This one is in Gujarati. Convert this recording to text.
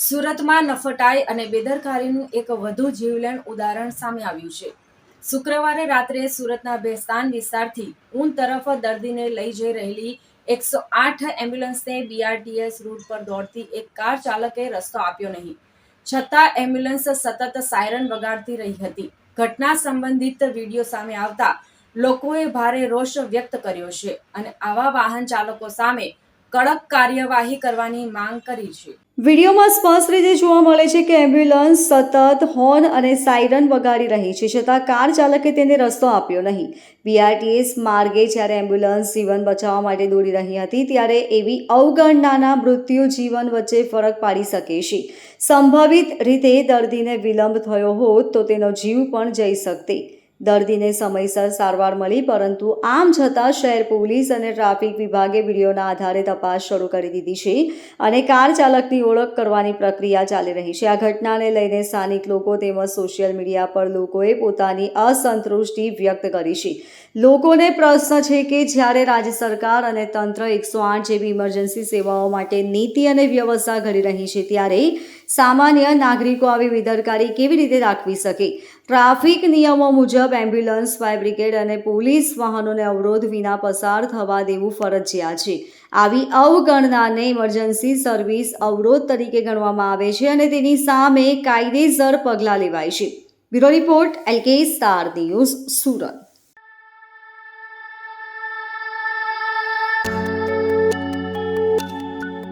સુરતમાં નફટાઈ અને બેદરકારીનું એક વધુ જીવલેણ ઉદાહરણ સામે આવ્યું છે. શુક્રવારે રાત્રે સુરતના ભેસ્તાન વિસ્તારથી ઊન તરફ દર્દીને લઈ જઈ રહેલી 108 એમ્બ્યુલન્સને બીઆરટીએસ રૂટ પર દોડતી એક કાર ચાલકે રસ્તો આપ્યો નહીં. છતાં એમ્બ્યુલન્સ સતત સાયરન વગાડતી રહી હતી. ઘટના સંબંધિત વિડીયો સામે આવતા લોકોએ ભારે રોષ વ્યક્ત કર્યો છે અને આવા વાહન ચાલકો સામે કડક કાર્યવાહી કરવાની માંગ કરી છે. વિડીયોમાં સ્પષ્ટ રીતે જોવા મળે છે કે એમ્બ્યુલન્સ સતત હોર્ન અને સાયરન વગાડી રહી છે, છતાં કાર ચાલકે તેને રસ્તો આપ્યો નહીં. બીઆરટીએસ માર્ગે જ્યારે એમ્બ્યુલન્સ જીવન બચાવવા માટે દોડી રહી હતી ત્યારે એવી અવગણનાના મૃત્યુ જીવન વચ્ચે ફરક પાડી શકે છે. સંભવિત રીતે દર્દીને વિલંબ થયો હોત તો તેનો જીવ પણ જઈ શકતે. દર્દીને સમયસર સારવાર મળી, પરંતુ આમ છતાં શહેર પોલીસ અને ટ્રાફિક વિભાગે વિડીયોના આધારે તપાસ શરૂ કરી દીધી છે અને કાર ચાલકની ઓળખ કરવાની પ્રક્રિયા ચાલી રહી છે. આ ઘટનાને લઈને સ્થાનિક લોકો તેમજ સોશિયલ મીડિયા પર લોકોએ પોતાની અસંતુષ્ટિ વ્યક્ત કરી છે. લોકોને પ્રશ્ન છે કે જ્યારે રાજ્ય સરકાર અને તંત્ર 108 જેવી ઇમરજન્સી સેવાઓ માટે નીતિ અને વ્યવસ્થા ઘડી રહી છે, ત્યારે સામાન્ય નાગરિકો આવી બેદરકારી કેવી રીતે દાખવી શકે? ટ્રાફિક નિયમો મુજબ એમ્બ્યુલન્સ, ફાયર બ્રિગેડ અને પોલીસ વાહનોને અવરોધ વિના પસાર થવા દેવું ફરજિયાત છે. આવી અવગણનાને ઇમરજન્સી સર્વિસ અવરોધ તરીકે ગણવામાં આવે છે અને તેની સામે કાયદેસર પગલાં લેવાય છે. Bureau report, LK star news, Surat.